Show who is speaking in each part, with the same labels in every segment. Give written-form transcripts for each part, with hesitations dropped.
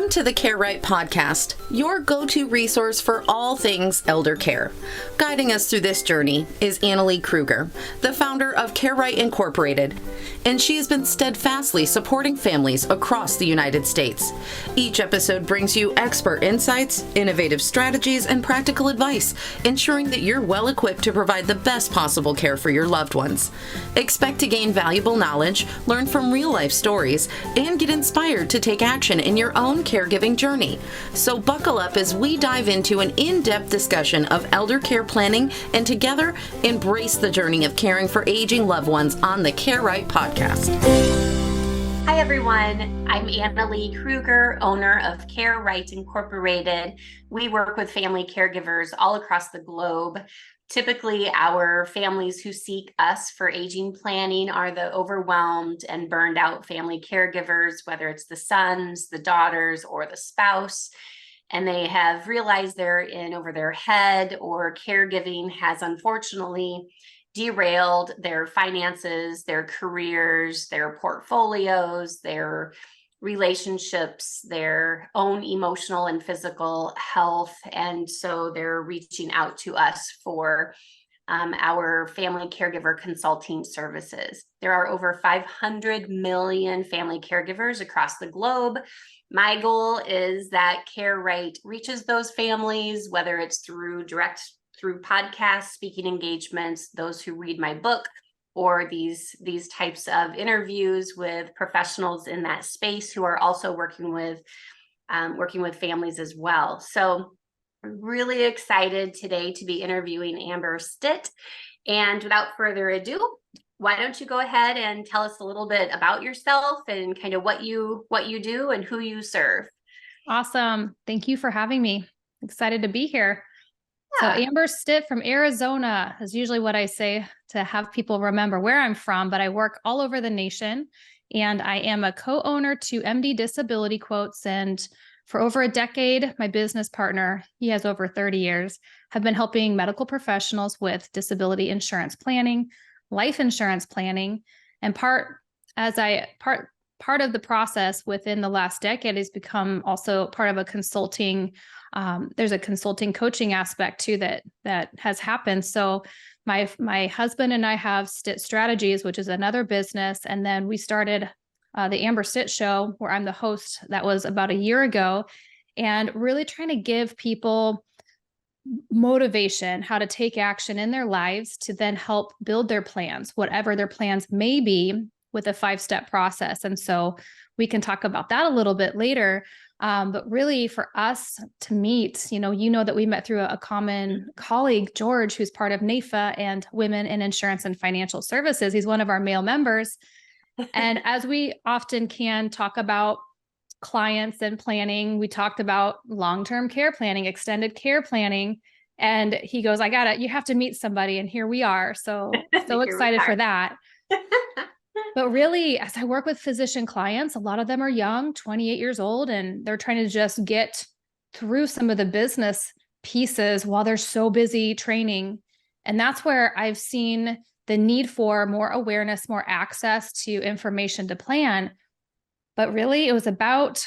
Speaker 1: Welcome to the Care Right podcast, your go-to resource for all things elder care. Guiding us through this journey is Annalee Kruger, the founder of Care Right Incorporated, and she has been steadfastly supporting families across the United States. Each episode brings you expert insights, innovative strategies, and practical advice, ensuring that you're well equipped to provide the best possible care for your loved ones. Expect to gain valuable knowledge, learn from real-life stories, and get inspired to take action in your own caregiving journey. So buckle up as we dive into an in-depth discussion of elder care planning and together embrace the journey of caring for aging loved ones on the Care Right podcast.
Speaker 2: Hi everyone, I'm Annalee Kruger, owner of Care Right Incorporated. We work with family caregivers all across the globe. Typically, our families who seek us for aging planning are the overwhelmed and burned out family caregivers, whether it's the sons, the daughters, or the spouse, and they have realized they're in over their head, or caregiving has unfortunately derailed their finances, their careers, their portfolios, their relationships, their own emotional and physical health. And so they're reaching out to us for our family caregiver consulting services. There are over 500 million family caregivers across the globe. My goal is that Care Right reaches those families, whether it's through podcasts, speaking engagements, those who read my book, or these types of interviews with professionals in that space who are also working with families as well. So I'm really excited today to be interviewing Amber Stitt. And without further ado, why don't you go ahead and tell us a little bit about yourself and kind of what you do and who you serve.
Speaker 3: Awesome. Thank you for having me. Excited to be here. So Amber Stitt from Arizona is usually what I say to have people remember where I'm from, but I work all over the nation, and I am a co-owner to MD Disability Quotes. And for over a decade, my business partner, he has over 30 years, have been helping medical professionals with disability insurance planning, life insurance planning, and part of the process within the last decade has become also part of a consulting. There's a consulting coaching aspect too that has happened. So my husband and I have Stitt Strategies, which is another business. And then we started the Amber Stitt Show, where I'm the host. That was about a year ago, and really trying to give people motivation, how to take action in their lives to then help build their plans, whatever their plans may be, with a 5-step process. And so we can talk about that a little bit later. But really for us to meet, you know that we met through a common colleague, George, who's part of NAIFA and Women in Insurance and Financial Services. He's one of our male members. And as we often can talk about clients and planning, we talked about long-term care planning, extended care planning. And he goes, you have to meet somebody. And here we are. So excited for that. But really, as I work with physician clients, a lot of them are young, 28 years old, and they're trying to just get through some of the business pieces while they're so busy training. And that's where I've seen the need for more awareness, more access to information to plan. But really, it was about,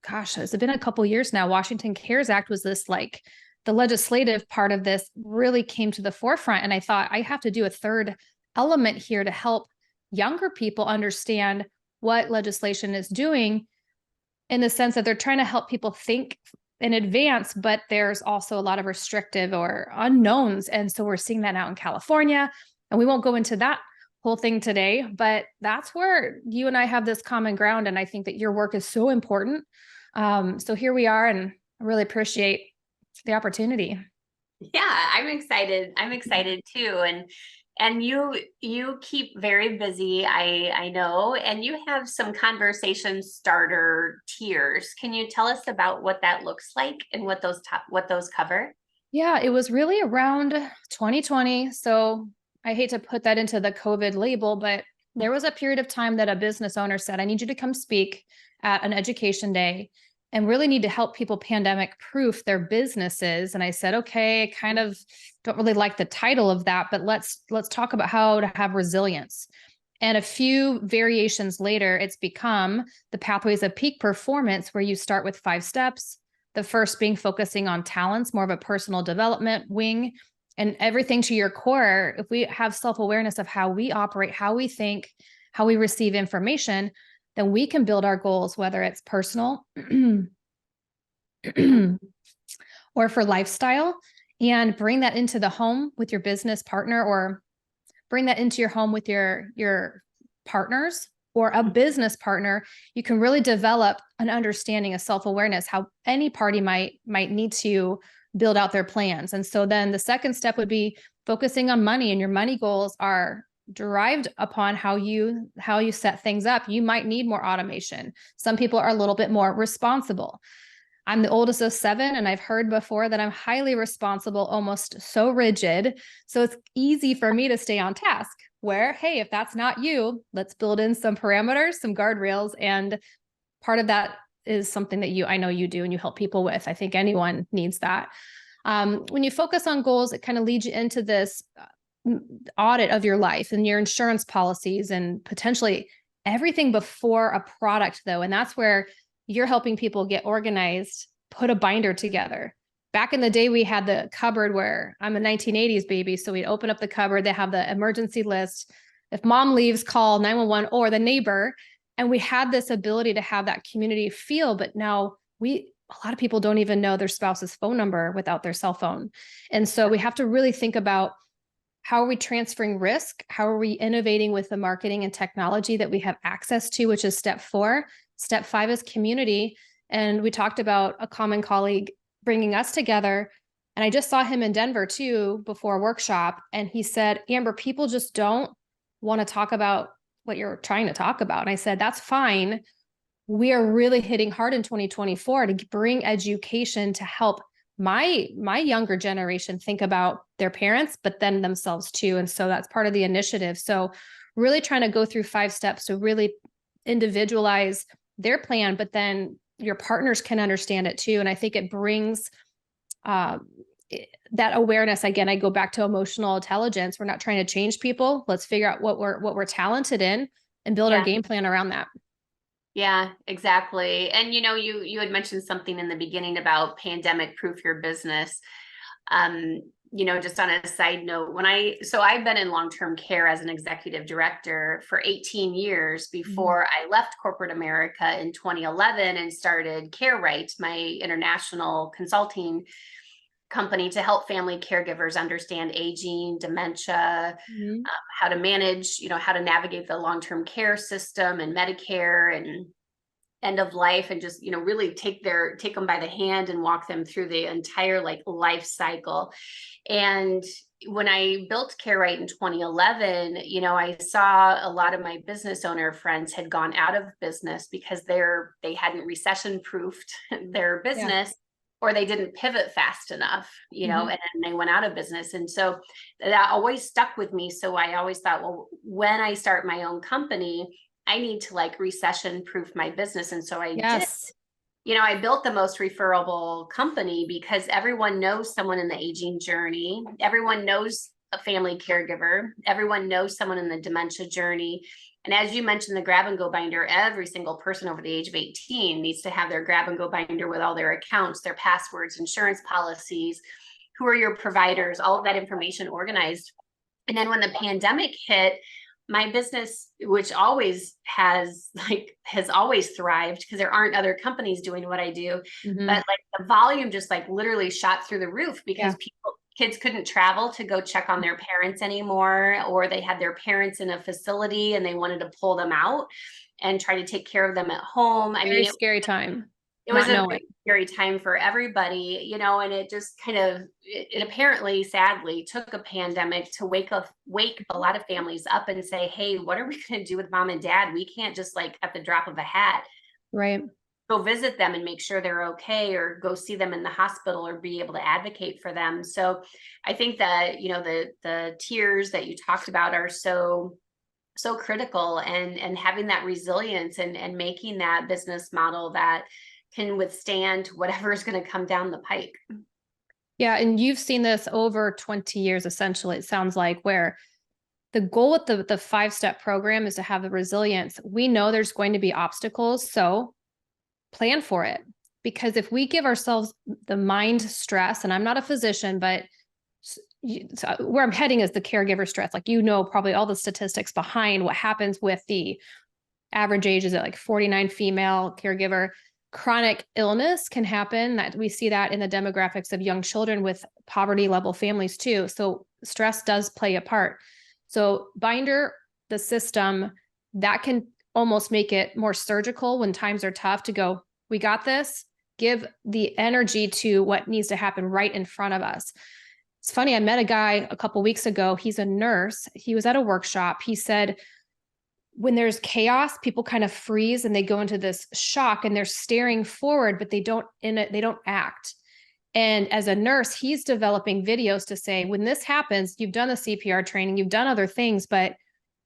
Speaker 3: it's been a couple years now. Washington Cares Act was this the legislative part of this really came to the forefront. And I thought I have to do a third element here to help younger people understand what legislation is doing, in the sense that they're trying to help people think in advance, but there's also a lot of restrictive or unknowns. And so we're seeing that out in California, and we won't go into that whole thing today, but that's where you and I have this common ground. And I think that your work is so important. So here we are, and I really appreciate the opportunity.
Speaker 2: Yeah, I'm excited. I'm excited too. And you keep very busy, I know, and you have some conversation starter tiers. Can you tell us about what that looks like and what those cover?
Speaker 3: Yeah, it was really around 2020. So I hate to put that into the COVID label, but there was a period of time that a business owner said, I need you to come speak at an education day and really need to help people pandemic proof their businesses. And I said, okay, I kind of don't really like the title of that, but let's talk about how to have resilience. And a few variations later, it's become the pathways of peak performance, where you start with 5 steps. The first being focusing on talents, more of a personal development wing, and everything to your core. If we have self-awareness of how we operate, how we think, how we receive information, then we can build our goals, whether it's personal or for lifestyle, and bring that into the home with your business partner, or bring that into your home with your partners or a business partner. You can really develop an understanding of self-awareness, how any party might need to build out their plans. And so then the second step would be focusing on money, and your money goals are derived upon how you set things up. You might need more automation. Some people are a little bit more responsible. I'm the oldest of 7, and I've heard before that I'm highly responsible, almost so rigid. So it's easy for me to stay on task, where, hey, if that's not you, let's build in some parameters, some guardrails. And part of that is something that I know you do and you help people with. I think anyone needs that. When you focus on goals, it kind of leads you into this audit of your life and your insurance policies and potentially everything before a product, though. And that's where you're helping people get organized, put a binder together. Back in the day, we had the cupboard, where I'm a 1980s baby. So we'd open up the cupboard, they have the emergency list. If mom leaves, call 911 or the neighbor. And we had this ability to have that community feel, but now a lot of people don't even know their spouse's phone number without their cell phone. And so we have to really think about, how are we transferring risk? How are we innovating with the marketing and technology that we have access to, which is step 4. Step 5 is community. And we talked about a common colleague bringing us together. And I just saw him in Denver too, before a workshop. And he said, Amber, people just don't want to talk about what you're trying to talk about. And I said, that's fine. We are really hitting hard in 2024 to bring education to help my younger generation think about their parents, but then themselves too. And so that's part of the initiative. So really trying to go through 5 steps to really individualize their plan, but then your partners can understand it too. And I think it brings that awareness. Again, I go back to emotional intelligence. We're not trying to change people. Let's figure out what we're talented in and build our game plan around that.
Speaker 2: Yeah, exactly. And you had mentioned something in the beginning about pandemic proof your business. Just on a side note, I've been in long-term care as an executive director for 18 years before I left corporate America in 2011 and started CareRight, my international consulting company, to help family caregivers understand aging, dementia, how to manage, how to navigate the long-term care system and Medicare and end of life, and just, really take them by the hand and walk them through the entire life cycle. And when I built CareRight in 2011, I saw a lot of my business owner friends had gone out of business because they hadn't recession proofed their business, or they didn't pivot fast enough, and then they went out of business. And so that always stuck with me. So I always thought, well, when I start my own company, I need to recession proof my business. And so I did. I built the most referable company because everyone knows someone in the aging journey. Everyone knows a family caregiver. Everyone knows someone in the dementia journey. And as you mentioned, the grab and go binder, every single person over the age of 18 needs to have their grab and go binder with all their accounts, their passwords, insurance policies, who are your providers, all of that information organized. And then when the pandemic hit, my business, which always has always thrived because there aren't other companies doing what I do, but the volume just literally shot through the roof because kids couldn't travel to go check on their parents anymore, or they had their parents in a facility and they wanted to pull them out and try to take care of them at home.
Speaker 3: Very scary time.
Speaker 2: It was a very scary time for everybody, and it just it apparently, sadly, took a pandemic to wake a lot of families up and say, hey, what are we going to do with mom and dad? We can't just at the drop of a hat, go visit them and make sure they're okay, or go see them in the hospital, or be able to advocate for them. So I think that, the tiers that you talked about are so critical, and having that resilience and making that business model that can withstand whatever is going to come down the pike.
Speaker 3: Yeah. And you've seen this over 20 years, essentially, it sounds like, where the goal with the 5-step program is to have the resilience. We know there's going to be obstacles, so plan for it. Because if we give ourselves the mind stress, and I'm not a physician, but so where I'm heading is the caregiver stress. Like, probably all the statistics behind what happens with the average age is at like 49 female caregiver. Chronic illness can happen. That we see that in the demographics of young children with poverty level families too. So stress does play a part. So binder, the system, that can almost make it more surgical when times are tough to go, we got this, give the energy to what needs to happen right in front of us. It's funny, I met a guy a couple of weeks ago. He's a nurse. He was at a workshop. He said, when there's chaos, people kind of freeze and they go into this shock and they're staring forward, but they don't act. And as a nurse, he's developing videos to say, when this happens, you've done the CPR training, you've done other things, but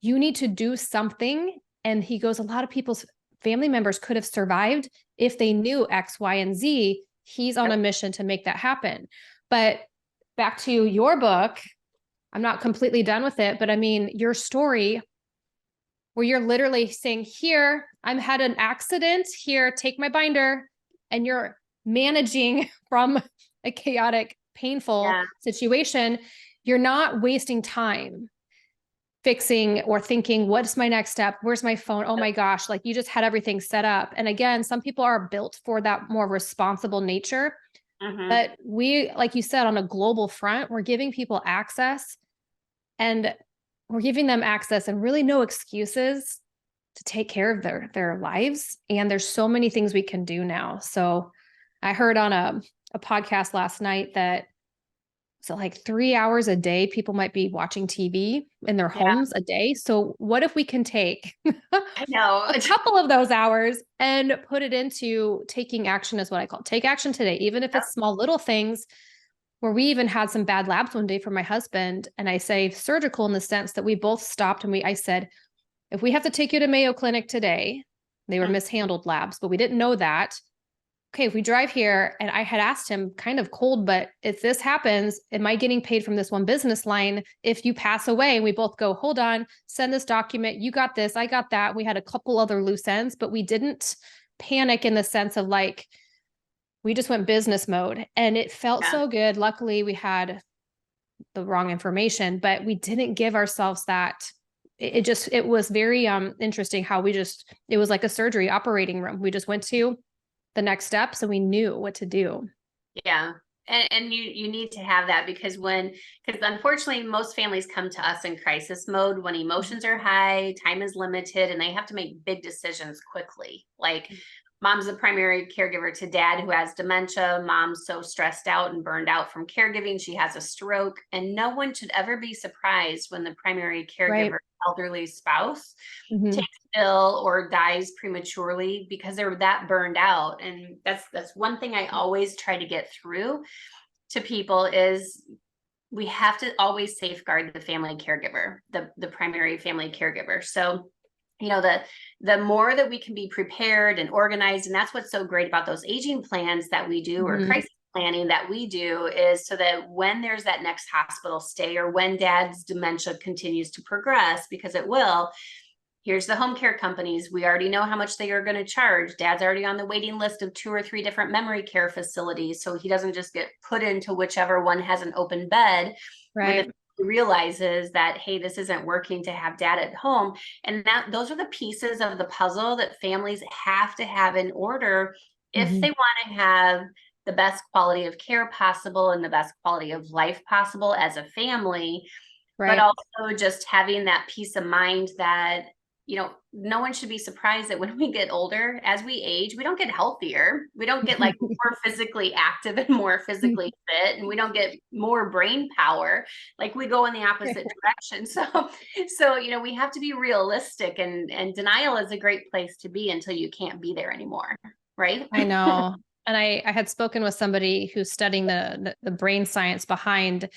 Speaker 3: you need to do something. And he goes, a lot of people's family members could have survived if they knew X, Y, and Z. He's on a mission to make that happen. But back to your book, I'm not completely done with it, but I mean, your story where you're literally saying, here, I'm had an accident, here, take my binder, and you're managing from a chaotic, painful situation. You're not wasting time fixing or thinking, what's my next step? Where's my phone? Oh my gosh, like you just had everything set up. And again, some people are built for that more responsible nature. But we, like you said, on a global front, we're giving people access, and we're giving them access and really no excuses to take care of their lives. And there's so many things we can do now. So I heard on a podcast last night that like 3 hours a day, people might be watching TV in their homes a day. So what if we can take
Speaker 2: I know
Speaker 3: a couple of those hours and put it into taking action, is what I call it. Take action today, even if it's small little things. Where we even had some bad labs one day for my husband. And I say surgical in the sense that we both stopped and I said, if we have to take you to Mayo Clinic today, they were mishandled labs, but we didn't know that. Okay, if we drive here, and I had asked him kind of cold, but if this happens, am I getting paid from this one business line? If you pass away, and we both go, hold on, send this document. You got this, I got that. We had a couple other loose ends, but we didn't panic in the sense of like, we just went business mode, and it felt so good. Luckily, we had the wrong information, but we didn't give ourselves that. It was very interesting how it was like a surgery operating room. We just went to the next steps and we knew what to do.
Speaker 2: Yeah. And you need to have that because unfortunately most families come to us in crisis mode when emotions are high, time is limited, and they have to make big decisions quickly. Like mom's the primary caregiver to dad who has dementia. Mom's so stressed out and burned out from caregiving. She has a stroke, and no one should ever be surprised when the primary caregiver, elderly spouse takes ill or dies prematurely because they're that burned out. And that's one thing I always try to get through to people is we have to always safeguard the family caregiver, the primary family caregiver. So the more that we can be prepared and organized, and that's what's so great about those aging plans that we do or crisis planning that we do, is so that when there's that next hospital stay or when dad's dementia continues to progress, because it will, here's the home care companies. We already know how much they are going to charge. Dad's already on the waiting list of 2 or 3 different memory care facilities. So he doesn't just get put into whichever one has an open bed.
Speaker 3: Right.
Speaker 2: Realizes that, hey, this isn't working to have dad at home. And those are the pieces of the puzzle that families have to have in order if they want to have the best quality of care possible and the best quality of life possible as a family, but also just having that peace of mind that no one should be surprised that when we get older, as we age, we don't get healthier. We don't get like more physically active and more physically fit, and we don't get more brain power. Like we go in the opposite direction. So, we have to be realistic, and denial is a great place to be until you can't be there anymore. Right.
Speaker 3: I know. And I had spoken with somebody who's studying the brain science behind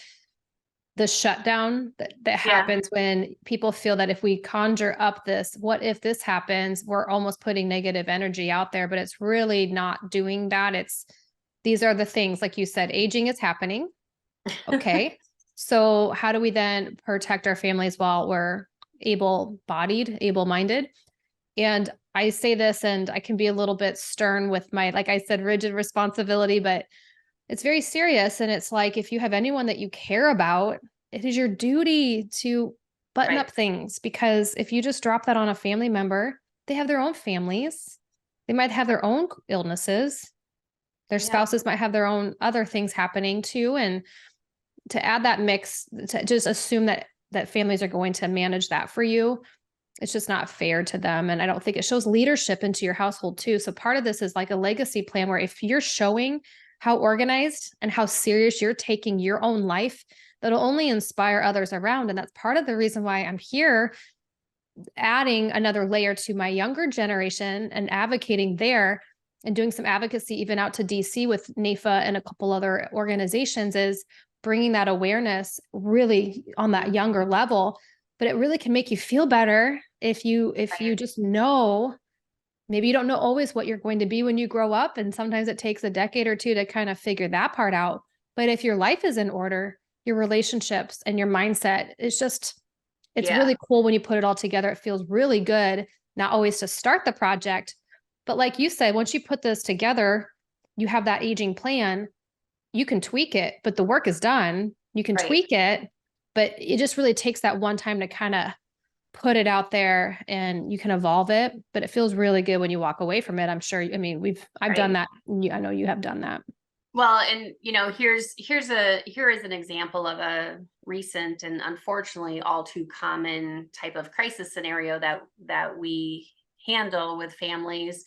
Speaker 3: the shutdown that happens when people feel that if we conjure up this, what if this happens, we're almost putting negative energy out there, but it's really not doing that. These are the things, like you said, aging is happening. Okay. So how do we then protect our families while we're able-bodied, able-minded? And I say this, and I can be a little bit stern with my, like I said, rigid responsibility, but it's very serious. And it's like, if you have anyone that you care about, it is your duty to button
Speaker 2: Right.
Speaker 3: up things, because if you just drop that on a family member, they have their own families. They might have their own illnesses. Their spouses might have their own other things happening too. And to add that mix, to just assume that families are going to manage that for you, it's just not fair to them. And I don't think it shows leadership into your household too. So part of this is like a legacy plan, where if you're showing how organized and how serious you're taking your own life, that'll only inspire others around. And that's part of the reason why I'm here, adding another layer to my younger generation and advocating there, and doing some advocacy even out to DC with NAFA and a couple other organizations, is bringing that awareness really on that younger level. But it really can make you feel better if you just know. Maybe you don't know always what you're going to be when you grow up, and sometimes it takes a decade or two to kind of figure that part out. But if your life is in order, your relationships and your mindset, it's really cool when you put it all together. It feels really good, not always to start the project, but like you said, once you put this together, you have that aging plan, you can tweak it, but the work is done. You can tweak it, but it just really takes that one time to kind of put it out there, and you can evolve it, but it feels really good when you walk away from it. I'm sure. I mean, I've done that. I know you have done that.
Speaker 2: Well, and here is an example of a recent and unfortunately all too common type of crisis scenario that we handle with families.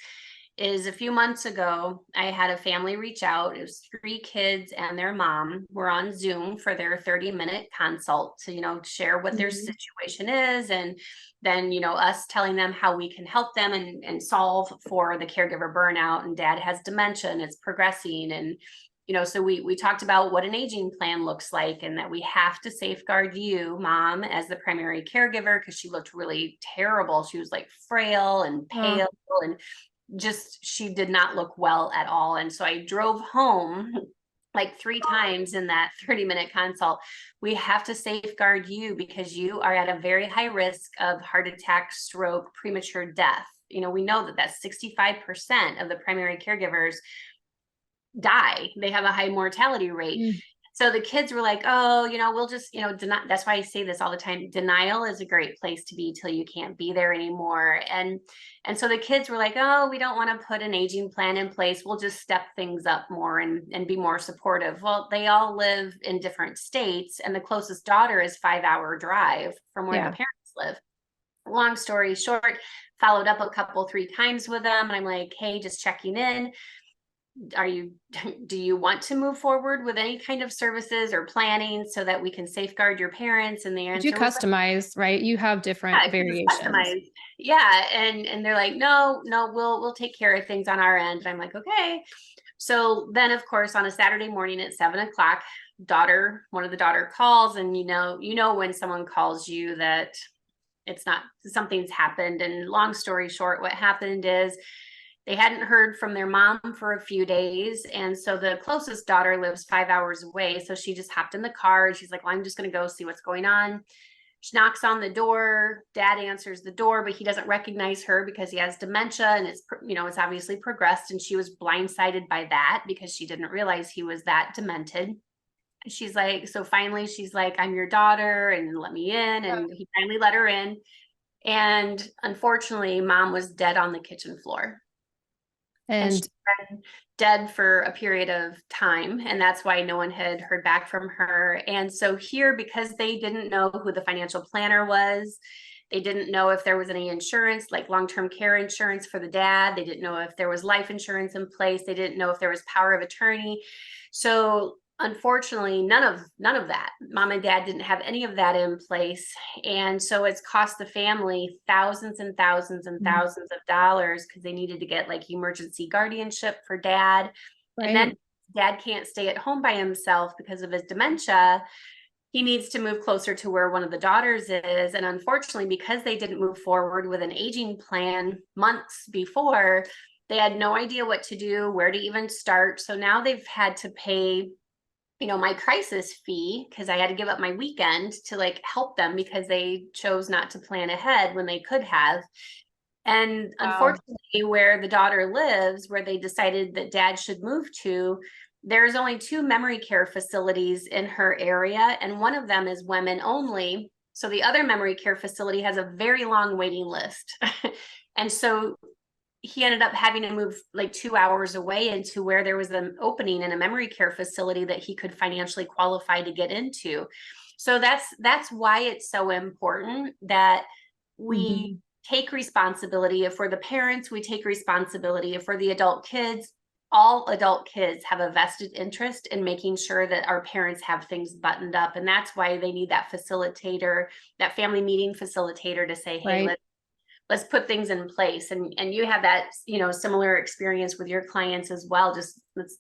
Speaker 2: Is a few months ago, I had a family reach out. It was 3 kids and their mom were on Zoom for their 30-minute consult to, share what their situation is. And then, us telling them how we can help them and solve for the caregiver burnout. And dad has dementia and it's progressing. And, so we talked about what an aging plan looks like, and that we have to safeguard you, mom, as the primary caregiver, because she looked really terrible. She was like frail and pale and she did not look well at all. And so I drove home like 3 times in that 30-minute consult. We have to safeguard you because you are at a very high risk of heart attack, stroke, premature death. We know that 65% of the primary caregivers die. They have a high mortality rate. So the kids were like, oh, we'll just, deny. That's why I say this all the time. Denial is a great place to be till you can't be there anymore. And so the kids were like, oh, we don't want to put an aging plan in place. We'll just step things up more and be more supportive. Well, they all live in different states, and the closest daughter is 5-hour drive from where the parents live. Long story short, followed up 3 times with them. And I'm like, hey, just checking in. Do you want to move forward with any kind of services or planning so that we can safeguard your parents? And the answer
Speaker 3: you customize, right? You have different variations.
Speaker 2: Yeah. And they're like, no, we'll take care of things on our end. And I'm like, okay. So then of course, on a Saturday morning at 7:00, one of the daughter calls, and when someone calls you that it's not, something's happened. And long story short, what happened is they hadn't heard from their mom for a few days. And so the closest daughter lives 5 hours away. So she just hopped in the car and she's like, well, I'm just going to go see what's going on. She knocks on the door. Dad answers the door, but he doesn't recognize her because he has dementia, and it's obviously progressed. And she was blindsided by that because she didn't realize he was that demented. She's like, so finally she's like, I'm your daughter and let me in. And he finally let her in. And unfortunately, mom was dead on the kitchen floor. And she's been dead for a period of time. And that's why no one had heard back from her. And so here, because they didn't know who the financial planner was, they didn't know if there was any insurance, like long-term care insurance for the dad. They didn't know if there was life insurance in place. They didn't know if there was power of attorney. So unfortunately, none of that. Mom and dad didn't have any of that in place. And so it's cost the family thousands and thousands and thousands of dollars because they needed to get like emergency guardianship for dad. Right. And then dad can't stay at home by himself because of his dementia. He needs to move closer to where one of the daughters is. And unfortunately, because they didn't move forward with an aging plan months before, they had no idea what to do, where to even start. So now they've had to pay my crisis fee, because I had to give up my weekend to like help them because they chose not to plan ahead when they could have. And
Speaker 3: Wow.
Speaker 2: unfortunately, where the daughter lives, where they decided that dad should move to, there's only 2 memory care facilities in her area, and one of them is women only. So the other memory care facility has a very long waiting list. And so he ended up having to move like 2 hours away into where there was an opening in a memory care facility that he could financially qualify to get into. So that's why it's so important that we take responsibility. If we're the parents, we take responsibility. If we're the adult kids, all adult kids have a vested interest in making sure that our parents have things buttoned up. And that's why they need that facilitator, that family meeting facilitator to say, hey,
Speaker 3: Right.
Speaker 2: let's put things in place. And you have that, similar experience with your clients as well. Just let's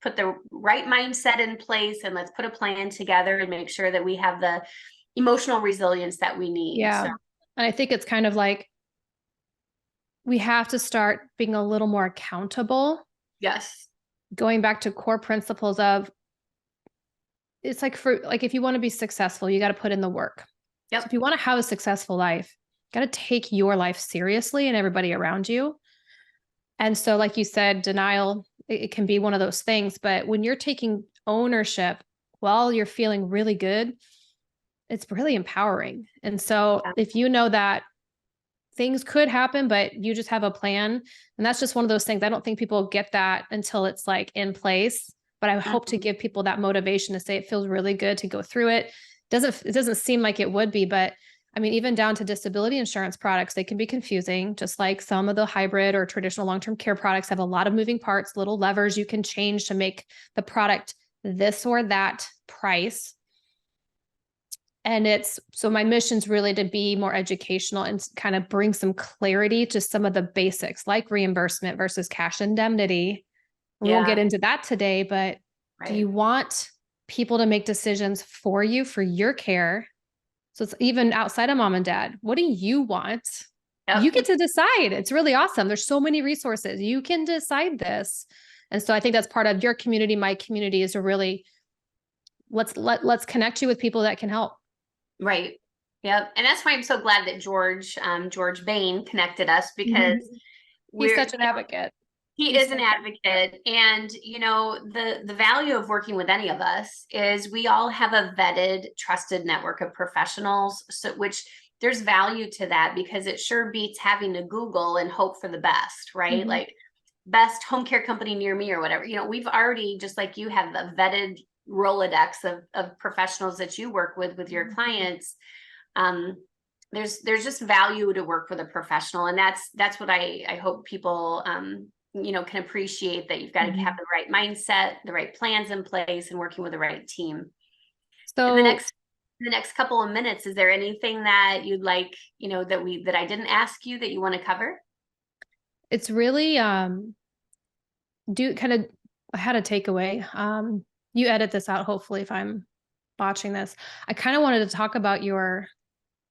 Speaker 2: put the right mindset in place, and let's put a plan together and make sure that we have the emotional resilience that we need.
Speaker 3: Yeah.
Speaker 2: So,
Speaker 3: And I think it's kind of like we have to start being a little more accountable,
Speaker 2: yes.
Speaker 3: going back to core principles of it's like if you want to be successful, you got to put in the work.
Speaker 2: Yep.
Speaker 3: So if you want to have a successful life, you got to take your life seriously and everybody around you. And so, like you said, denial, it can be one of those things. But when you're taking ownership while you're feeling really good, it's really empowering. And so if you know that things could happen, but you just have a plan, and that's just one of those things. I don't think people get that until it's like in place. But I hope to give people that motivation to say it feels really good to go through it. It doesn't seem like it would be, but I mean, even down to disability insurance products, they can be confusing, just like some of the hybrid or traditional long-term care products have a lot of moving parts, little levers you can change to make the product this or that price. And so my mission's really to be more educational and kind of bring some clarity to some of the basics, like reimbursement versus cash indemnity. We won't get into that today, but do you want people to make decisions for you, for your care? So it's even outside of mom and dad. What do you want?
Speaker 2: Yep.
Speaker 3: You get to decide. It's really awesome. There's so many resources. You can decide this. And so I think that's part of your community. My community is to really let's connect you with people that can help.
Speaker 2: Right. Yep. And that's why I'm so glad that George Bain connected us, because
Speaker 3: he's such an advocate.
Speaker 2: He is an advocate. And, the value of working with any of us is we all have a vetted, trusted network of professionals. So, which there's value to that, because it sure beats having to Google and hope for the best, right? Like best home care company near me or whatever. We've already, just like you have a vetted Rolodex of professionals that you work with your clients. There's just value to work with a professional. And that's what I hope people, can appreciate, that you've got to have the right mindset, the right plans in place, and working with the right team. So in the next couple of minutes, is there anything that you'd like, that I didn't ask you that you want to cover?
Speaker 3: It's really, I had a takeaway. You edit this out, hopefully, if I'm botching this. I kind of wanted to talk about your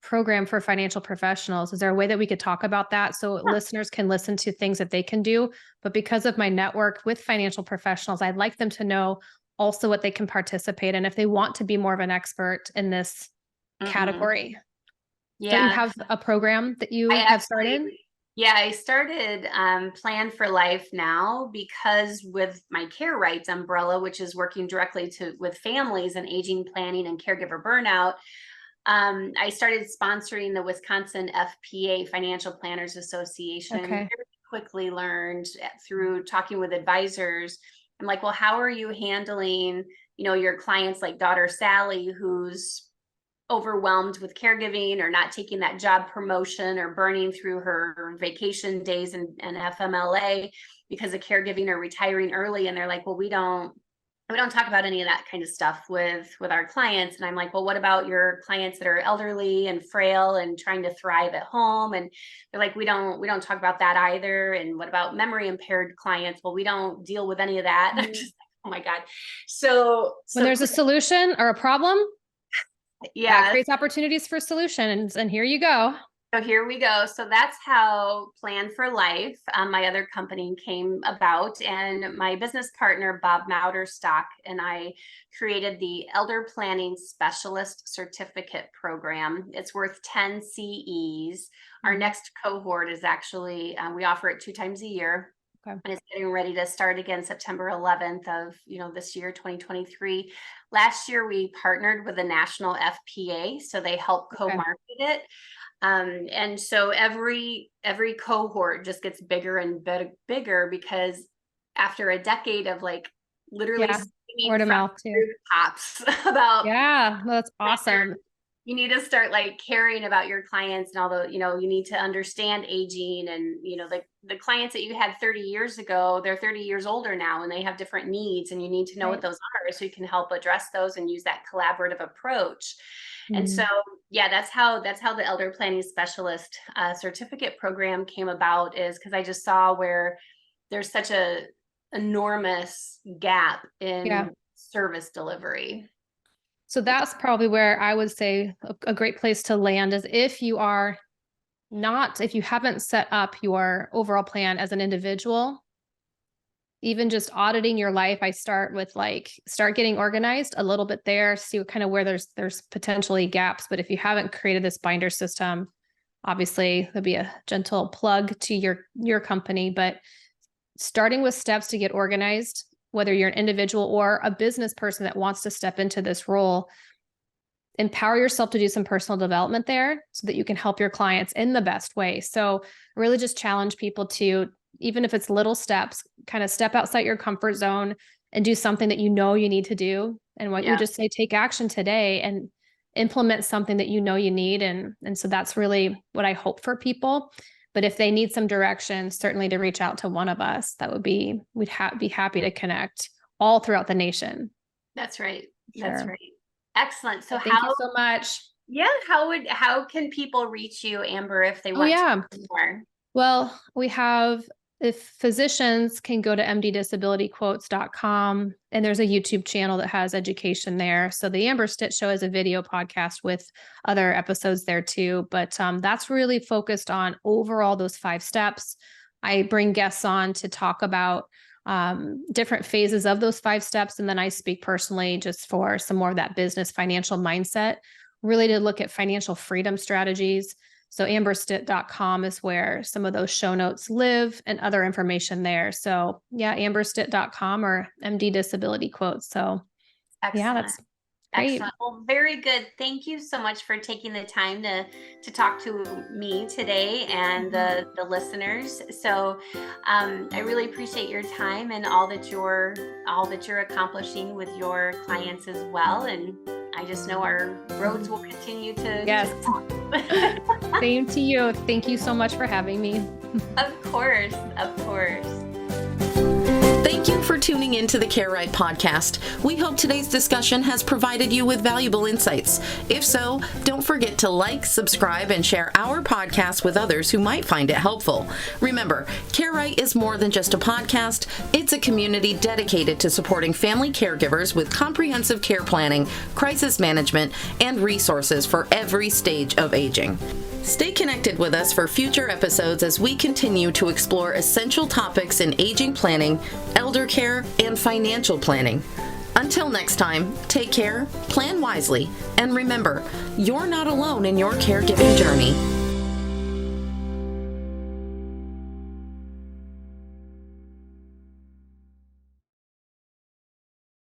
Speaker 3: program for financial professionals. Is there a way that we could talk about that so listeners can listen to things that they can do? But because of my network with financial professionals, I'd like them to know also what they can participate in if they want to be more of an expert in this category. Yeah. Don't you have a program that you have started?
Speaker 2: Yeah, I started Plan for Life now, because with my Care Rights umbrella, which is working directly with families and aging planning and caregiver burnout, I started sponsoring the Wisconsin FPA, Financial Planners Association.
Speaker 3: Okay.
Speaker 2: Very quickly learned through talking with advisors. I'm like, well, how are you handling, your clients like daughter Sally, who's overwhelmed with caregiving, or not taking that job promotion, or burning through her vacation days and FMLA because of caregiving, or retiring early. And they're like, well, we don't talk about any of that kind of stuff with our clients. And I'm like, well, what about your clients that are elderly and frail and trying to thrive at home? And they're like, we don't talk about that either. And what about memory impaired clients? Well, we don't deal with any of that. I'm just like, oh my God. So
Speaker 3: when there's a solution or a problem,
Speaker 2: yeah,
Speaker 3: that creates opportunities for solutions. And here you go.
Speaker 2: So here we go. So that's how Plan for Life, my other company, came about. And my business partner, Bob Mauderstock, and I created the Elder Planning Specialist Certificate Program. It's worth 10 CEs. Our next cohort is actually, we offer it 2 times a year.
Speaker 3: Okay.
Speaker 2: And it's getting ready to start again September 11th of this year, 2023. Last year, we partnered with the National FPA, so they help co-market it. And so every cohort just gets bigger and bigger because after a decade of like literally
Speaker 3: word of mouth too.
Speaker 2: Rooftops about
Speaker 3: that's awesome.
Speaker 2: You need to start like caring about your clients, and although you need to understand aging, and the clients that you had 30 years ago, they're 30 years older now and they have different needs, and you need to know what those are so you can help address those and use that collaborative approach. And so, that's how the Elder Planning Specialist certificate program came about, is because I just saw where there's such a enormous gap in service delivery.
Speaker 3: So that's probably where I would say a great place to land is if you haven't set up your overall plan as an individual, even just auditing your life, I start with start getting organized a little bit there, see what kind of where there's potentially gaps. But if you haven't created this binder system, obviously there'll be a gentle plug to your company, but starting with steps to get organized, whether you're an individual or a business person that wants to step into this role, empower yourself to do some personal development there so that you can help your clients in the best way. So really just challenge people to, even if it's little steps, kind of step outside your comfort zone and do something that you need to do. And what you just say, take action today and implement something that you need. And so that's really what I hope for people. But if they need some direction, certainly to reach out to one of us, we'd be happy to connect all throughout the nation.
Speaker 2: That's right. Sure. That's right. Excellent. So
Speaker 3: thank you so much.
Speaker 2: Yeah. How can people reach you, Amber, if they want to learn more?
Speaker 3: Well, if physicians can go to mddisabilityquotes.com, and there's a YouTube channel that has education there. So the Amber Stitt Show is a video podcast with other episodes there too. But that's really focused on overall those 5 steps. I bring guests on to talk about different phases of those 5 steps. And then I speak personally just for some more of that business financial mindset, really to look at financial freedom strategies. So amberstitt.com is where some of those show notes live and other information there. So amberstitt.com or MD Disability Quotes. So that's great.
Speaker 2: Excellent. Well, very good. Thank you so much for taking the time to talk to me today and the listeners. So I really appreciate your time and all that you're accomplishing with your clients as well. And I just know our roads will continue to.
Speaker 3: Yes. Same to you. Thank you so much for having me.
Speaker 2: Of course. Of course.
Speaker 1: Thank you for tuning in to the Care Right podcast. We hope today's discussion has provided you with valuable insights. If so, don't forget to like, subscribe, and share our podcast with others who might find it helpful. Remember, Care Right is more than just a podcast. It's a community dedicated to supporting family caregivers with comprehensive care planning, crisis management, and resources for every stage of aging. Stay connected with us for future episodes as we continue to explore essential topics in aging planning, elder care, and financial planning. Until next time, take care, plan wisely, and remember, you're not alone in your caregiving journey.